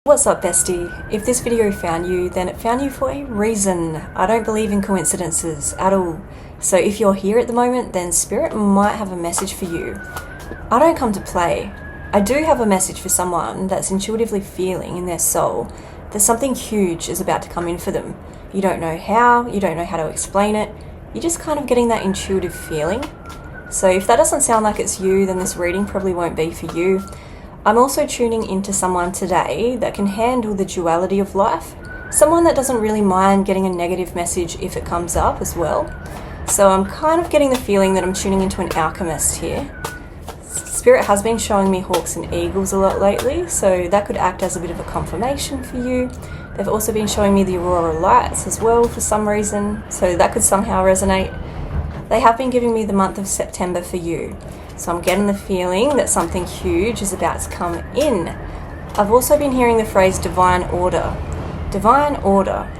What's up, bestie? If this video found you, then it found you for a reason. I don't believe in coincidences at all. So if you're here at the moment, then Spirit might have a message for you. I don't come to play. I do have a message for someone that's intuitively feeling in their soul that something huge is about to come in for them. You don't know how, you don't know how to explain it. You're just kind of getting that intuitive feeling. So if that doesn't sound like it's you, then this reading probably won't be for you. I'm also tuning into someone today that can handle the duality of life, someone that doesn't really mind getting a negative message if it comes up as well. So I'm kind of getting the feeling that I'm tuning into an alchemist here. Spirit has been showing me hawks and eagles a lot lately, so that could act as a bit of a confirmation for you. They've also been showing me the aurora lights as well for some reason, so that could somehow resonate. They have been giving me the month of September for you. So I'm getting the feeling that something huge is about to come in. I've also been hearing the phrase divine order. Divine order.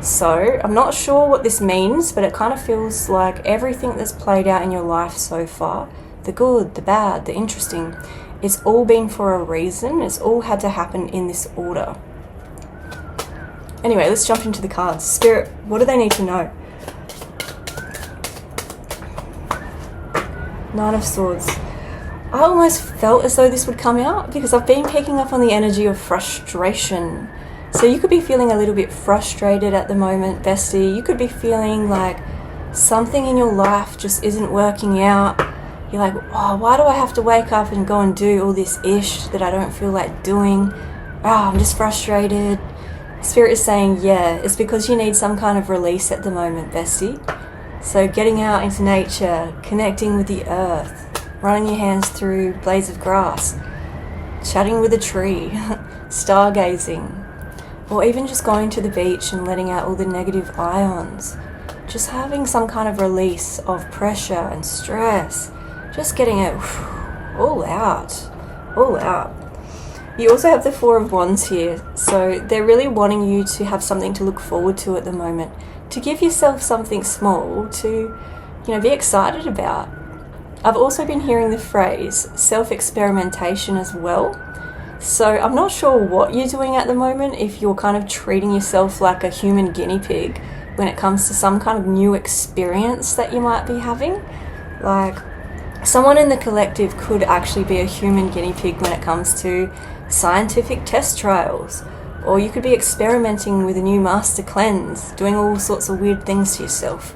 So I'm not sure what this means, but it kind of feels like everything that's played out in your life so far, the good, the bad, the interesting, it's all been for a reason. It's all had to happen in this order. Anyway, let's jump into the cards. Spirit, what do they need to know? Nine of Swords. I almost felt as though this would come out because I've been picking up on the energy of frustration. So you could be feeling a little bit frustrated at the moment, bestie. You could be feeling like something in your life just isn't working out. You're like, oh, why do I have to wake up and go and do all this ish that I don't feel like doing? Oh, I'm just frustrated. Spirit is saying, yeah, it's because you need some kind of release at the moment, bestie. So getting out into nature, connecting with the earth, running your hands through blades of grass, chatting with a tree, stargazing, or even just going to the beach and letting out all the negative ions. Just having some kind of release of pressure and stress. Just getting it all out, all out. You also have the Four of Wands here, so they're really wanting you to have something to look forward to at the moment. To give yourself something small to, be excited about. I've also been hearing the phrase self-experimentation as well. So I'm not sure what you're doing at the moment, if you're kind of treating yourself like a human guinea pig when it comes to some kind of new experience that you might be having. Like, someone in the collective could actually be a human guinea pig when it comes to scientific test trials. Or you could be experimenting with a new master cleanse, doing all sorts of weird things to yourself.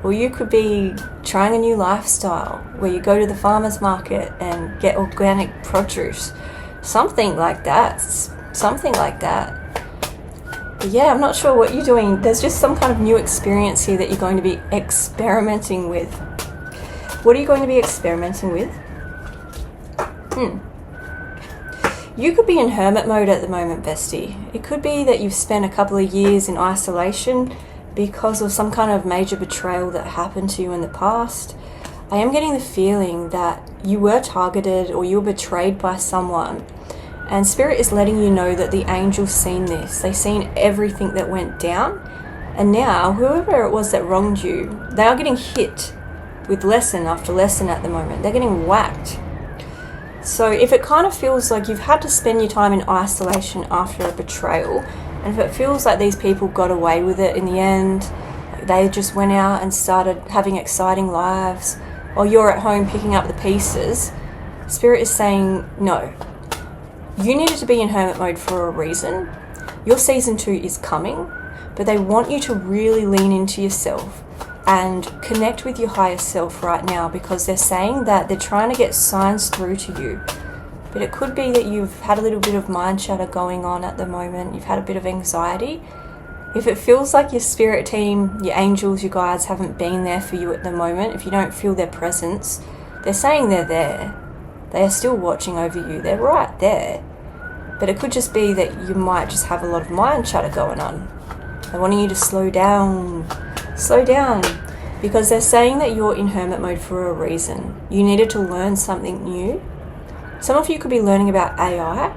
Or you could be trying a new lifestyle where you go to the farmer's market and get organic produce. Something like that. Something like that. But yeah, I'm not sure what you're doing. There's just some kind of new experience here that you're going to be experimenting with. What are you going to be experimenting with? You could be in hermit mode at the moment, bestie. It could be that you've spent a couple of years in isolation because of some kind of major betrayal that happened to you in the past. I am getting the feeling that you were targeted or you were betrayed by someone. And Spirit is letting you know that the angels seen this. They've seen everything that went down. And now, whoever it was that wronged you, they are getting hit with lesson after lesson at the moment. They're getting whacked. So if it kind of feels like you've had to spend your time in isolation after a betrayal, and if it feels like these people got away with it in the end, like they just went out and started having exciting lives, while you're at home picking up the pieces, Spirit is saying, no. You needed to be in hermit mode for a reason. Your season 2 is coming, but they want you to really lean into yourself and connect with your higher self right now, because they're saying that they're trying to get signs through to you. But it could be that you've had a little bit of mind chatter going on at the moment. You've had a bit of anxiety. If it feels like your spirit team, your angels, your guides haven't been there for you at the moment, if you don't feel their presence, they're saying they're there. They are still watching over you. They're right there. But it could just be that you might just have a lot of mind chatter going on. They're wanting you to slow down. Slow down, because they're saying that you're in hermit mode for a reason. You needed to learn something new. Some of you could be learning about AI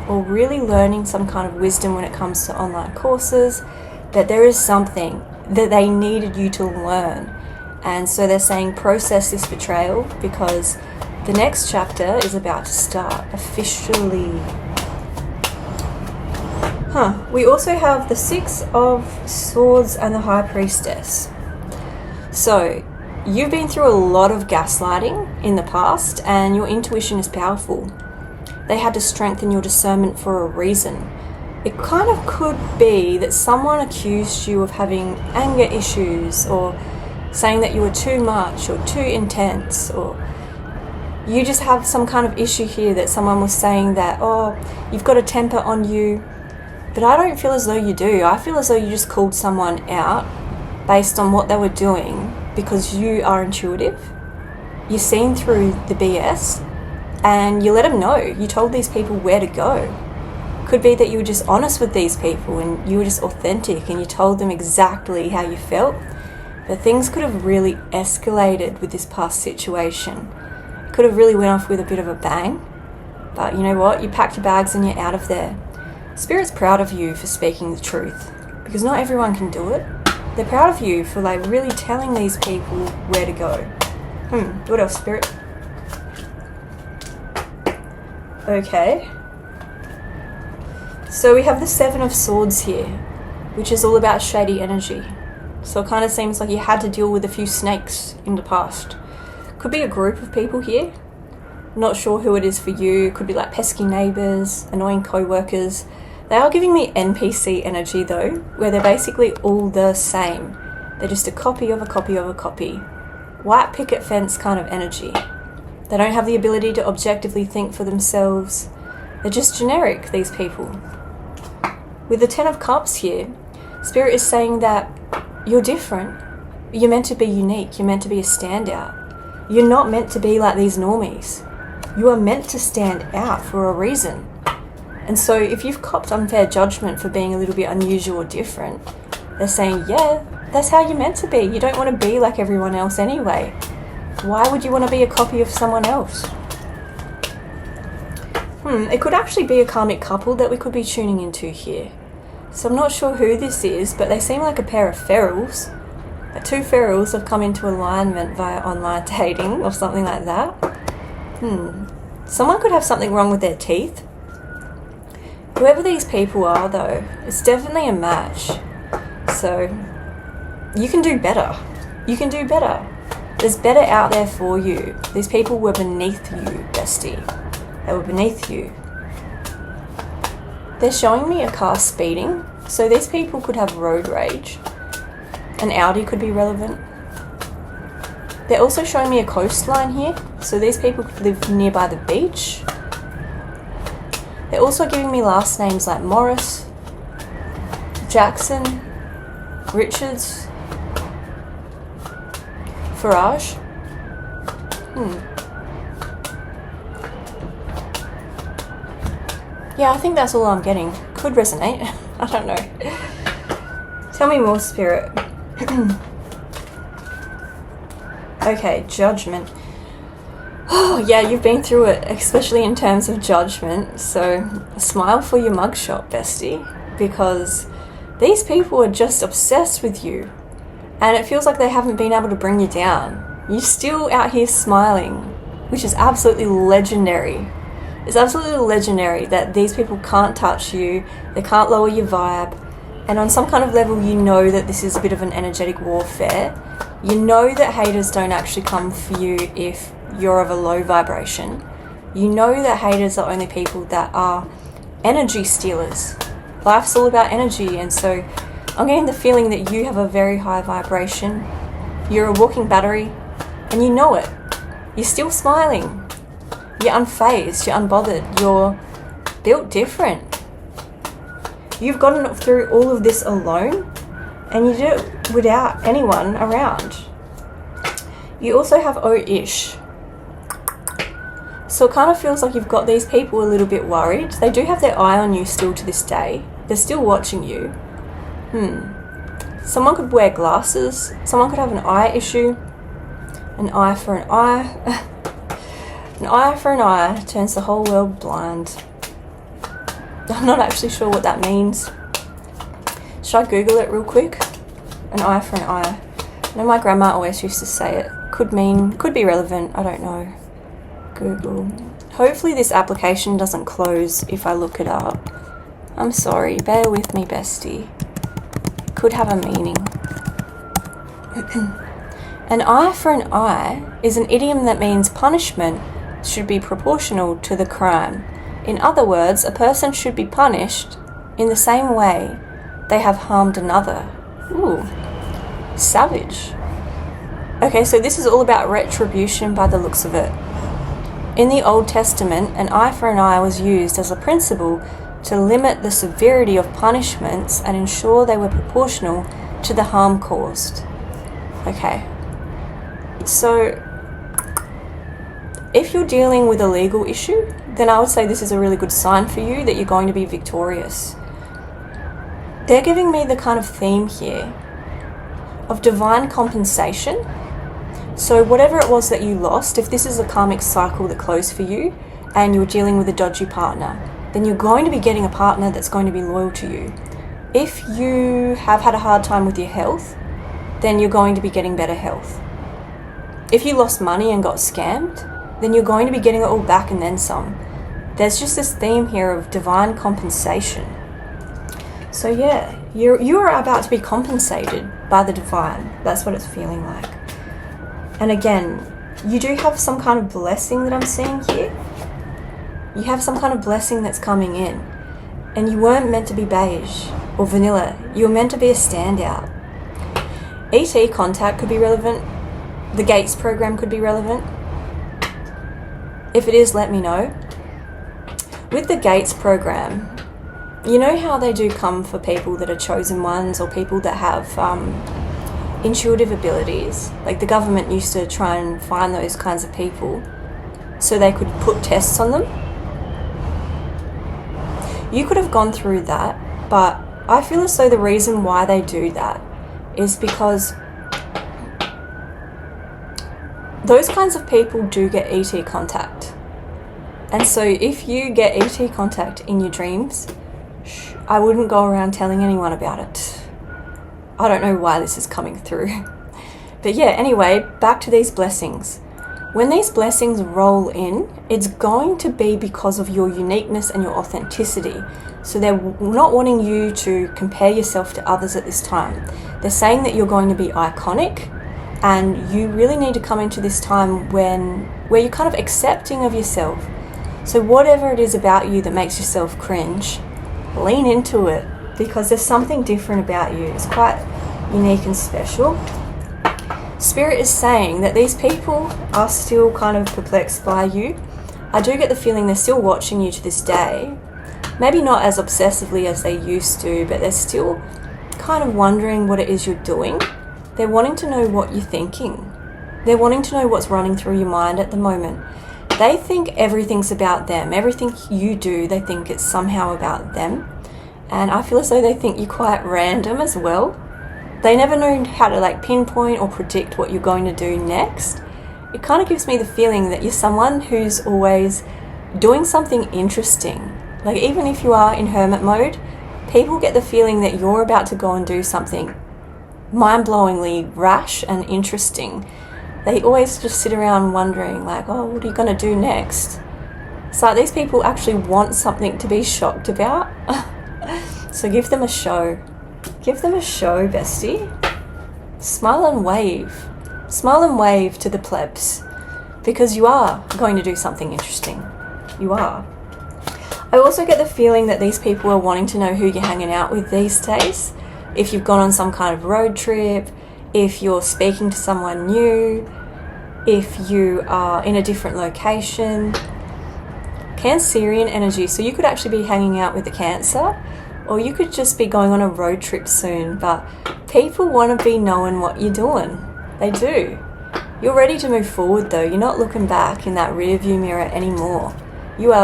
or really learning some kind of wisdom when it comes to online courses, that there is something that they needed you to learn. And so they're saying process this betrayal, because the next chapter is about to start officially. We also have the Six of Swords and the High Priestess. So, you've been through a lot of gaslighting in the past, and your intuition is powerful. They had to strengthen your discernment for a reason. It kind of could be that someone accused you of having anger issues, or saying that you were too much or too intense, or you just have some kind of issue here that someone was saying that, oh, you've got a temper on you. But I don't feel as though you do. I feel as though you just called someone out based on what they were doing because you are intuitive. You've seen through the BS and you let them know. You told these people where to go. Could be that you were just honest with these people and you were just authentic and you told them exactly how you felt. But things could have really escalated with this past situation. It could have really went off with a bit of a bang. But you know what? You packed your bags and you're out of there. Spirit's proud of you for speaking the truth, because not everyone can do it. They're proud of you for like really telling these people where to go. What else, Spirit? Okay. So we have the Seven of Swords here, which is all about shady energy. So it kind of seems like you had to deal with a few snakes in the past. Could be a group of people here. Not sure who it is for you. Could be like pesky neighbours, annoying co-workers. They are giving me NPC energy though, where they're basically all the same. They're just a copy of a copy of a copy. White picket fence kind of energy. They don't have the ability to objectively think for themselves. They're just generic, these people. With the Ten of Cups here, Spirit is saying that you're different. You're meant to be unique. You're meant to be a standout. You're not meant to be like these normies. You are meant to stand out for a reason. And so if you've copped unfair judgment for being a little bit unusual or different, they're saying, yeah, that's how you're meant to be. You don't want to be like everyone else anyway. Why would you want to be a copy of someone else? It could actually be a karmic couple that we could be tuning into here. So I'm not sure who this is, but they seem like a pair of ferals. Two ferals have come into alignment via online dating or something like that. Someone could have something wrong with their teeth. Whoever these people are though, it's definitely a match. So you can do better. You can do better. There's better out there for you. These people were beneath you, bestie. They were beneath you. They're showing me a car speeding. So these people could have road rage. An Audi could be relevant. They're also showing me a coastline here. So these people could live nearby the beach. They're also giving me last names like Morris, Jackson, Richards, Farage. Yeah, I think that's all I'm getting. Could resonate. I don't know. Tell me more, Spirit. Okay, judgment. Oh, yeah, you've been through it, especially in terms of judgment. So, smile for your mugshot, bestie, because these people are just obsessed with you. And it feels like they haven't been able to bring you down. You're still out here smiling, which is absolutely legendary. It's absolutely legendary that these people can't touch you, they can't lower your vibe, and on some kind of level you know that this is a bit of an energetic warfare. You know that haters don't actually come for you if you're of a low vibration. You know that haters are only people that are energy stealers. Life's all about energy, and so I'm getting the feeling that you have a very high vibration. You're a walking battery, and you know it. You're still smiling. You're unfazed, you're unbothered, you're built different. You've gotten through all of this alone, and you do it without anyone around. You also have O-ish. So it kind of feels like you've got these people a little bit worried. They do have their eye on you still to this day. They're still watching you. Someone could wear glasses. Someone could have an eye issue. An eye for an eye. An eye for an eye turns the whole world blind. I'm not actually sure what that means. Should I Google it real quick? An eye for an eye. I know my grandma always used to say it. Could be relevant, I don't know. Google. Hopefully this application doesn't close if I look it up. I'm sorry. Bear with me, bestie. It could have a meaning. An eye for an eye is an idiom that means punishment should be proportional to the crime. In other words, a person should be punished in the same way they have harmed another. Ooh, savage. Okay, so this is all about retribution by the looks of it. In the Old Testament, an eye for an eye was used as a principle to limit the severity of punishments and ensure they were proportional to the harm caused. Okay, so if you're dealing with a legal issue, then I would say this is a really good sign for you that you're going to be victorious. They're giving me the kind of theme here of divine compensation. So whatever it was that you lost, if this is a karmic cycle that closed for you and you're dealing with a dodgy partner, then you're going to be getting a partner that's going to be loyal to you. If you have had a hard time with your health, then you're going to be getting better health. If you lost money and got scammed, then you're going to be getting it all back and then some. There's just this theme here of divine compensation. So yeah, you are about to be compensated by the divine. That's what it's feeling like. And again, you do have some kind of blessing that I'm seeing here. You have some kind of blessing that's coming in. And you weren't meant to be beige or vanilla. You were meant to be a standout. ET contact could be relevant. The Gates program could be relevant. If it is, let me know. With the Gates program, you know how they do come for people that are chosen ones or people that have intuitive abilities? Like the government used to try and find those kinds of people so they could put tests on them. You could have gone through that, but I feel as though the reason why they do that is because those kinds of people do get ET contact. And so if you get ET contact in your dreams, I wouldn't go around telling anyone about it. I don't know why this is coming through. But yeah, anyway, back to these blessings. When these blessings roll in, it's going to be because of your uniqueness and your authenticity. So they're not wanting you to compare yourself to others at this time. They're saying that you're going to be iconic, and you really need to come into this time where you're kind of accepting of yourself. So whatever it is about you that makes yourself cringe, lean into it, because there's something different about you. It's quite unique and special. Spirit is saying that these people are still kind of perplexed by you. I do get the feeling they're still watching you to this day. Maybe not as obsessively as they used to, but they're still kind of wondering what it is you're doing. They're wanting to know what you're thinking. They're wanting to know what's running through your mind at the moment. They think everything's about them. Everything you do, they think it's somehow about them. And I feel as though they think you're quite random as well. They never know how to pinpoint or predict what you're going to do next. It kind of gives me the feeling that you're someone who's always doing something interesting. Like even if you are in hermit mode, people get the feeling that you're about to go and do something mind-blowingly rash and interesting. They always just sit around wondering oh, what are you going to do next? It's like these people actually want something to be shocked about. So give them a show. Give them a show, bestie. Smile and wave. Smile and wave to the plebs, because you are going to do something interesting. You are. I also get the feeling that these people are wanting to know who you're hanging out with these days. If you've gone on some kind of road trip, if you're speaking to someone new, if you are in a different location. Cancerian energy, so you could actually be hanging out with a Cancer, or you could just be going on a road trip soon, but people want to be knowing what you're doing. They do. You're ready to move forward though. You're not looking back in that rear view mirror anymore. You're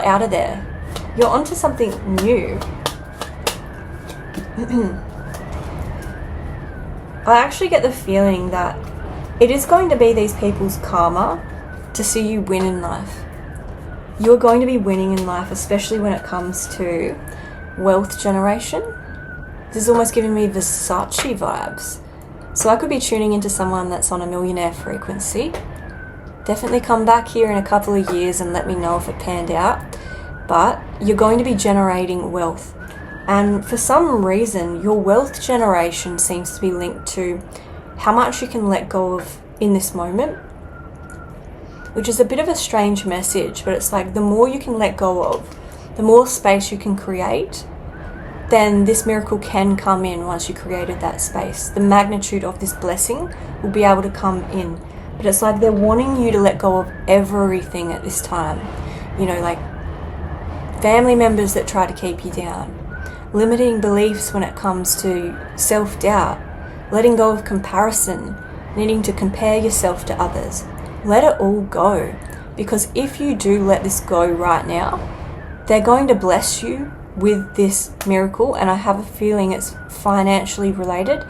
out of there. You're onto something new. I actually get the feeling that it is going to be these people's karma to see you win in life. You're going to be winning in life, especially when it comes to wealth generation. This is almost giving me Versace vibes. So I could be tuning into someone that's on a millionaire frequency. Definitely come back here in a couple of years and let me know if it panned out. but you're going to be generating wealth. And for some reason, your wealth generation seems to be linked to how much you can let go of in this moment, which is a bit of a strange message, but it's like the more you can let go of, the more space you can create, then this miracle can come in once you created that space. The magnitude of this blessing will be able to come in. But it's like they're wanting you to let go of everything at this time. You know, like family members that try to keep you down, limiting beliefs when it comes to self-doubt, letting go of comparison, needing to compare yourself to others. Let it all go. Because if you do let this go right now, they're going to bless you with this miracle, and I have a feeling it's financially related,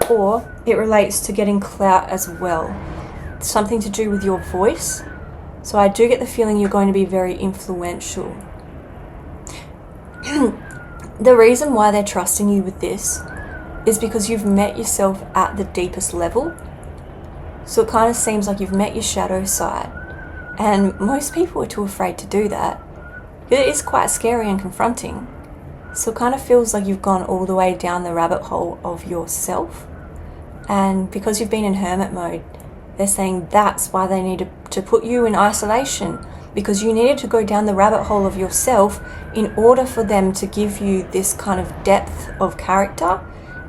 or it relates to getting clout as well. Something to do with your voice. So I do get the feeling you're going to be very influential. The reason why they're trusting you with this is because you've met yourself at the deepest level. So it kind of seems like you've met your shadow side, and most people are too afraid to do that. It is quite scary and confronting. So it kind of feels like you've gone all the way down the rabbit hole of yourself. And because you've been in hermit mode, they're saying that's why they needed to put you in isolation, because you needed to go down the rabbit hole of yourself in order for them to give you this kind of depth of character.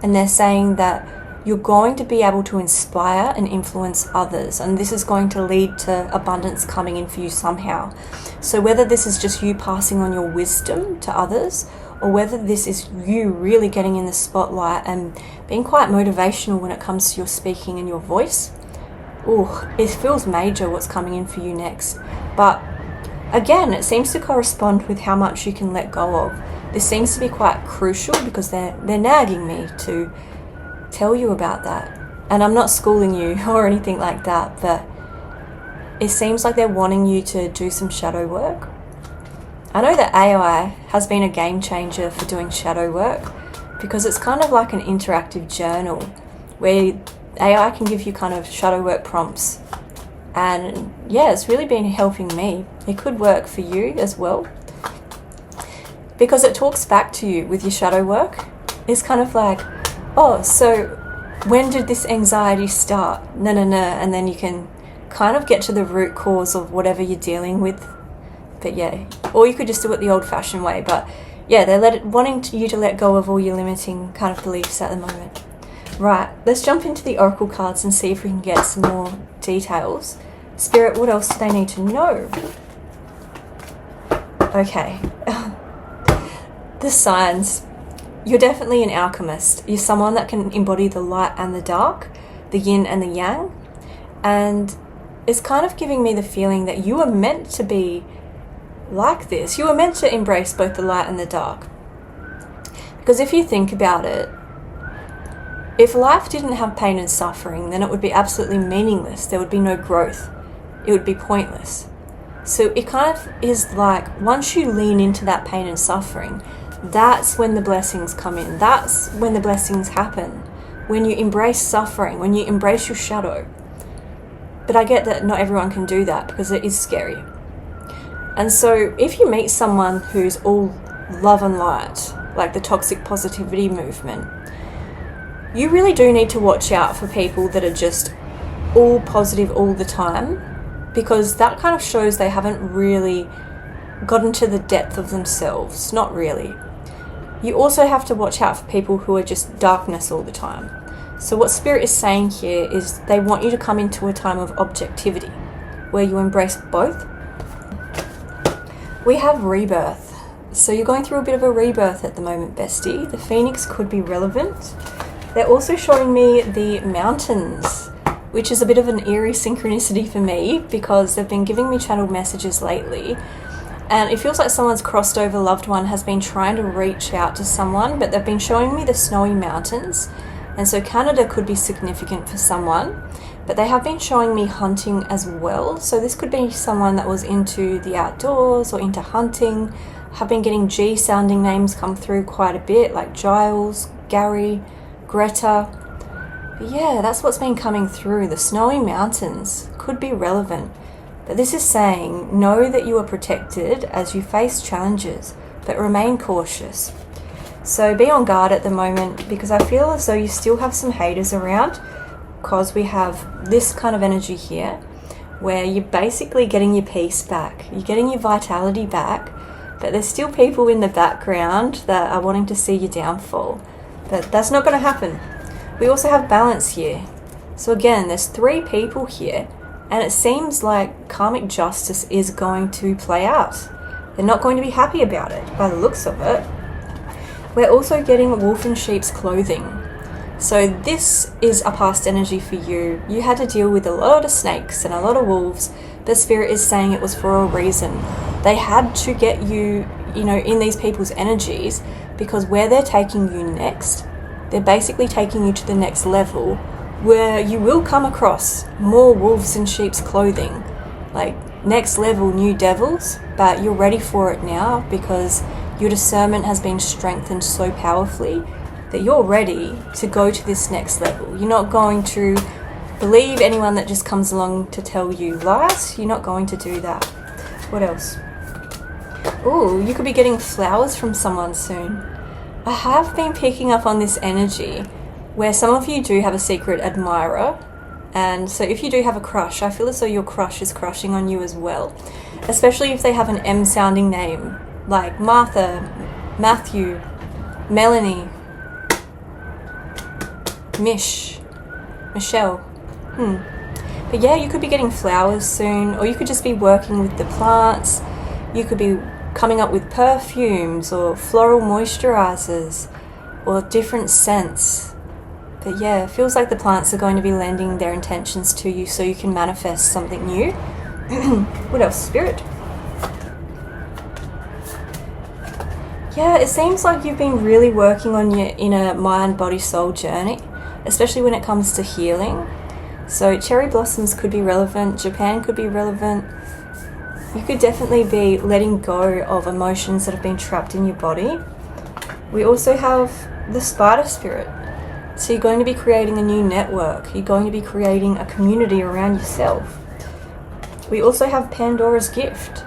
And they're saying that you're going to be able to inspire and influence others, and this is going to lead to abundance coming in for you somehow. So whether this is just you passing on your wisdom to others, or whether this is you really getting in the spotlight and being quite motivational when it comes to your speaking and your voice, it feels major what's coming in for you next. But again, it seems to correspond with how much you can let go of. This seems to be quite crucial because they're nagging me to tell you about that. And I'm not schooling you or anything like that, but it seems like they're wanting you to do some shadow work. I know that AI has been a game changer for doing shadow work, because it's kind of like an interactive journal where AI can give you kind of shadow work prompts. And yeah, it's really been helping me. It could work for you as well, because it talks back to you with your shadow work. It's kind of like, oh, so when did this anxiety start? And then you can kind of get to the root cause of whatever you're dealing with. But yeah, or you could just do it the old-fashioned way. But yeah, they're wanting you to let go of all your limiting kind of beliefs at the moment. Right, let's jump into the oracle cards and see if we can get some more details. Spirit, what else do they need to know? Okay. The signs. You're definitely an alchemist. You're someone that can embody the light and the dark, the yin and the yang. And it's kind of giving me the feeling that you are meant to be like this. You are meant to embrace both the light and the dark. Because if you think about it, if life didn't have pain and suffering, then it would be absolutely meaningless. There would be no growth. It would be pointless. So it kind of is like, once you lean into that pain and suffering, that's when the blessings come in. That's when the blessings happen. When you embrace suffering, when you embrace your shadow. But I get that not everyone can do that because it is scary. And so if you meet someone who's all love and light, like the toxic positivity movement, you really do need to watch out for people that are just all positive all the time, because that kind of shows they haven't really gotten to the depth of themselves. Not really. You also have to watch out for people who are just darkness all the time. So what Spirit is saying here is they want you to come into a time of objectivity where you embrace both. We have rebirth. So you're going through a bit of a rebirth at the moment, bestie. The Phoenix could be relevant. They're also showing me the mountains, which is a bit of an eerie synchronicity for me because they've been giving me channeled messages lately. And it feels like someone's crossed over loved one has been trying to reach out to someone, but they've been showing me the snowy mountains. And so Canada could be significant for someone, but they have been showing me hunting as well. So this could be someone that was into the outdoors or into hunting. I've been getting G sounding names come through quite a bit, like Giles, Gary, Greta. But yeah, that's what's been coming through. The snowy mountains could be relevant. But this is saying, know that you are protected as you face challenges, but remain cautious. So be on guard at the moment, because I feel as though you still have some haters around, because we have this kind of energy here where you're basically getting your peace back, you're getting your vitality back, but there's still people in the background that are wanting to see your downfall. But that's not going to happen. We also have balance here. So again, there's 3 people here, and it seems like karmic justice is going to play out. They're not going to be happy about it by the looks of it. We're also getting wolf in sheep's clothing. So this is a past energy for you. You had to deal with a lot of snakes and a lot of wolves. The spirit is saying it was for a reason. They had to get you, in these people's energies, because where they're taking you next, they're basically taking you to the next level, where you will come across more wolves in sheep's clothing, like next level new devils, but you're ready for it now because your discernment has been strengthened so powerfully that you're ready to go to this next level. You're not going to believe anyone that just comes along to tell you lies. You're not going to do that. What else? Oh, you could be getting flowers from someone soon. I have been picking up on this energy where some of you do have a secret admirer. And so if you do have a crush, I feel as though your crush is crushing on you as well. Especially if they have an M sounding name, like Martha, Matthew, Melanie, Michelle. But yeah, you could be getting flowers soon, or you could just be working with the plants. You could be coming up with perfumes or floral moisturizers or different scents. But yeah, it feels like the plants are going to be lending their intentions to you so you can manifest something new. What else, Spirit? Yeah, it seems like you've been really working on your inner mind, body, soul journey, especially when it comes to healing. So cherry blossoms could be relevant, Japan could be relevant. You could definitely be letting go of emotions that have been trapped in your body. We also have the spider spirit. So you're going to be creating a new network. You're going to be creating a community around yourself. We also have Pandora's gift.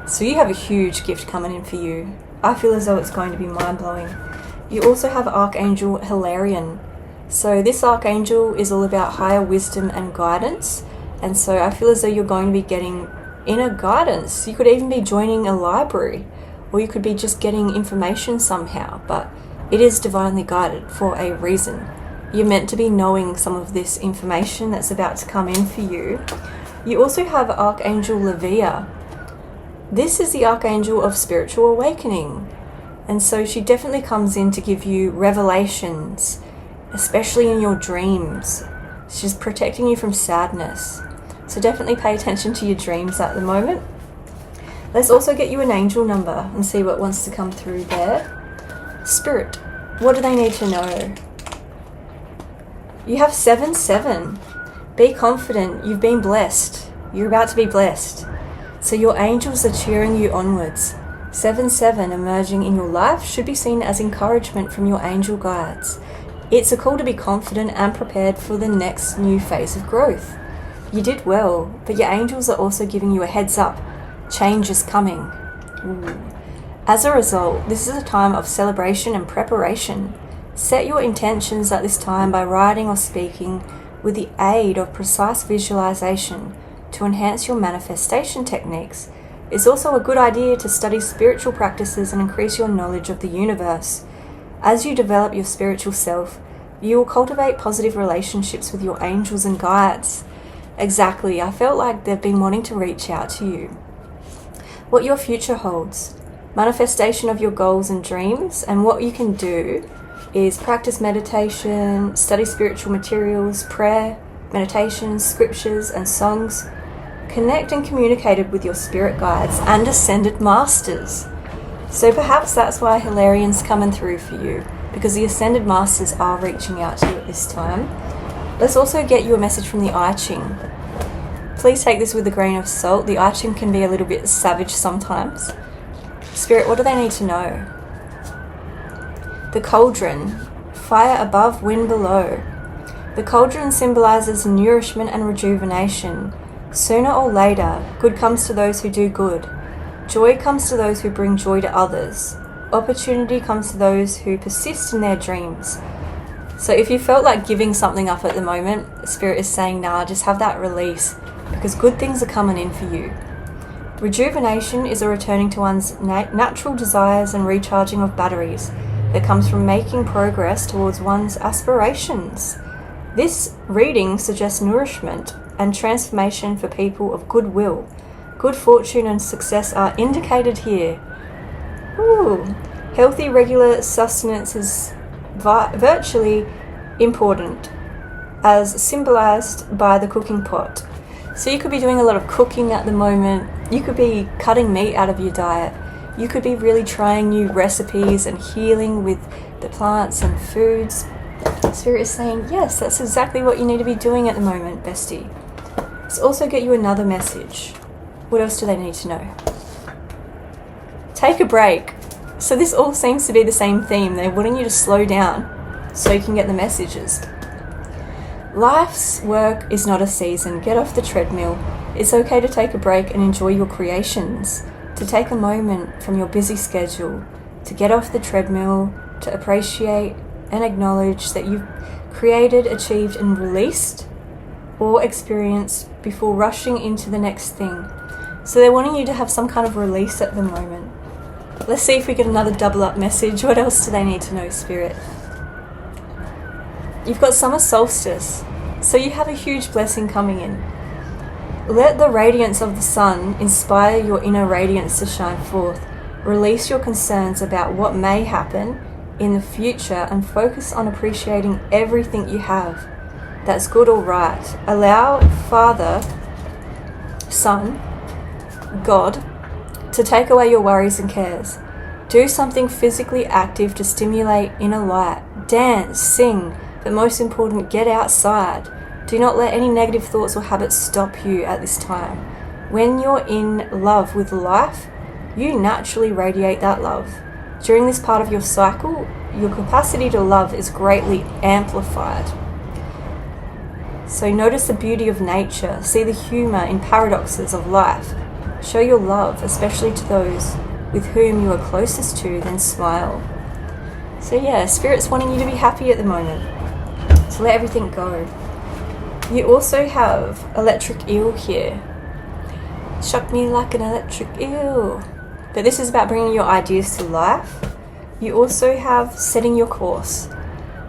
So you have a huge gift coming in for you. I feel as though it's going to be mind-blowing. You also have Archangel Hilarion. So this Archangel is all about higher wisdom and guidance. And so I feel as though you're going to be getting inner guidance. You could even be joining a library, or you could be just getting information somehow, but it is divinely guided for a reason. You're meant to be knowing some of this information that's about to come in for you. You also have Archangel Levia. This is the Archangel of spiritual awakening. And so she definitely comes in to give you revelations, especially in your dreams. She's protecting you from sadness. So definitely pay attention to your dreams at the moment. Let's also get you an angel number and see what wants to come through there. Spirit, what do they need to know? You have 7-7. Be confident. You've been blessed. You're about to be blessed. So your angels are cheering you onwards. 7-7 emerging in your life should be seen as encouragement from your angel guides. It's a call to be confident and prepared for the next new phase of growth. You did well, but your angels are also giving you a heads up. Change is coming. Ooh. As a result, this is a time of celebration and preparation. Set your intentions at this time by writing or speaking with the aid of precise visualization to enhance your manifestation techniques. It's also a good idea to study spiritual practices and increase your knowledge of the universe. As you develop your spiritual self, you will cultivate positive relationships with your angels and guides. Exactly, I felt like they've been wanting to reach out to you. What your future holds. Manifestation of your goals and dreams, and what you can do is practice meditation, study spiritual materials, prayer, meditation, scriptures and songs. Connect and communicate with your spirit guides and ascended masters. So perhaps that's why Hilarion's coming through for you, because the ascended masters are reaching out to you at this time. Let's also get you a message from the I Ching. Please take this with a grain of salt. The I Ching can be a little bit savage sometimes. Spirit, what do they need to know? The cauldron. Fire above, wind below. The cauldron symbolizes nourishment and rejuvenation. Sooner or later, good comes to those who do good. Joy comes to those who bring joy to others. Opportunity comes to those who persist in their dreams. So if you felt like giving something up at the moment, Spirit is saying, nah, just have that release, because good things are coming in for you. Rejuvenation is a returning to one's natural desires and recharging of batteries that comes from making progress towards one's aspirations. This reading suggests nourishment and transformation for people of goodwill. Good fortune and success are indicated here. Ooh. Healthy, regular sustenance is virtually important, as symbolized by the cooking pot. So you could be doing a lot of cooking at the moment. You could be cutting meat out of your diet. You could be really trying new recipes and healing with the plants and foods. Spirit is saying, yes, that's exactly what you need to be doing at the moment, bestie. Let's also get you another message. What else do they need to know? Take a break. So this all seems to be the same theme. They're wanting you to slow down so you can get the messages. Life's work is not a season. Get off the treadmill. It's okay to take a break and enjoy your creations. To take a moment from your busy schedule, to get off the treadmill, to appreciate and acknowledge that you've created, achieved and released or experienced before rushing into the next thing. So they're wanting you to have some kind of release at the moment. Let's see if we get another double up message. What else do they need to know, Spirit? You've got summer solstice, so you have a huge blessing coming in. Let the radiance of the sun inspire your inner radiance to shine forth. Release your concerns about what may happen in the future and focus on appreciating everything you have that's good or right. Allow Father, Son, God, to take away your worries and cares. Do something physically active to stimulate inner light. Dance, sing, but most important, get outside. Do not let any negative thoughts or habits stop you at this time. When you're in love with life, you naturally radiate that love. During this part of your cycle, your capacity to love is greatly amplified. So notice the beauty of nature. See the humor in paradoxes of life. Show your love, especially to those with whom you are closest to, then smile. So yeah, Spirit's wanting you to be happy at the moment. So let everything go. You also have electric eel here. Shock me like an electric eel. But this is about bringing your ideas to life. You also have setting your course.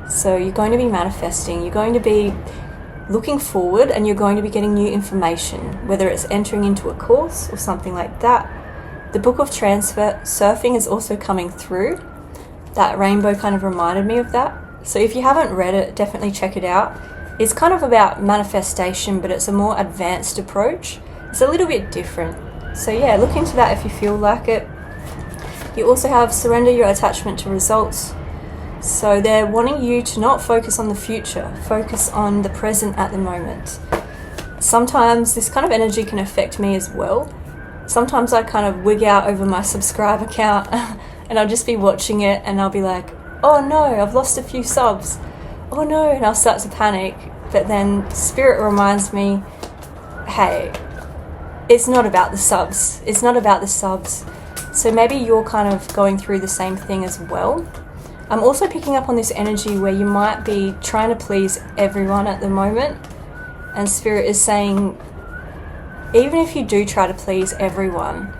So you're going to be manifesting. You're going to be looking forward and you're going to be getting new information, whether it's entering into a course or something like that. The book of transfer surfing is also coming through. That rainbow kind of reminded me of that. So if you haven't read it, definitely check it out. It's kind of about manifestation, but it's a more advanced approach. It's a little bit different. So yeah, look into that if you feel like it. You also have surrender your attachment to results. So they're wanting you to not focus on the future, focus on the present at the moment. Sometimes this kind of energy can affect me as well. Sometimes I kind of wig out over my subscribe account and I'll just be watching it and I'll be like, oh no, I've lost a few subs. Oh no, and I'll start to panic. But then Spirit reminds me, hey, it's not about the subs. It's not about the subs. So maybe you're kind of going through the same thing as well. I'm also picking up on this energy where you might be trying to please everyone at the moment. And Spirit is saying, even if you do try to please everyone,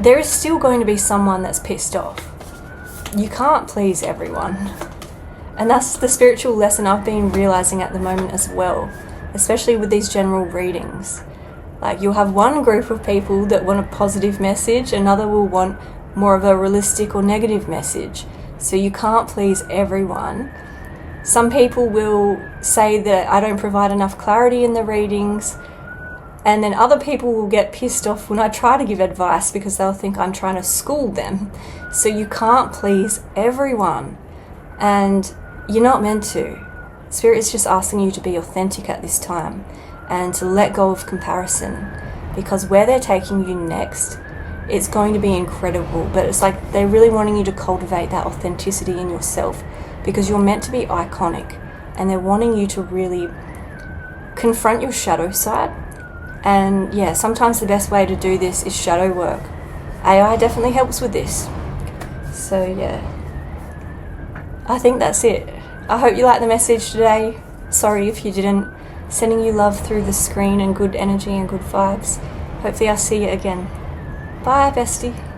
there is still going to be someone that's pissed off. You can't please everyone. And that's the spiritual lesson I've been realizing at the moment as well, especially with these general readings. Like you'll have one group of people that want a positive message, another will want more of a realistic or negative message. So you can't please everyone. Some people will say that I don't provide enough clarity in the readings, and then other people will get pissed off when I try to give advice because they'll think I'm trying to school them. So you can't please everyone, and you're not meant to. Spirit is just asking you to be authentic at this time and to let go of comparison, because where they're taking you next, it's going to be incredible. But it's like they're really wanting you to cultivate that authenticity in yourself, because you're meant to be iconic, and they're wanting you to really confront your shadow side And yeah, sometimes the best way to do this is shadow work. AI definitely helps with this. So yeah, I think that's it. I hope you liked the message today. Sorry if you didn't. Sending you love through the screen and good energy and good vibes. Hopefully I'll see you again. Bye, bestie.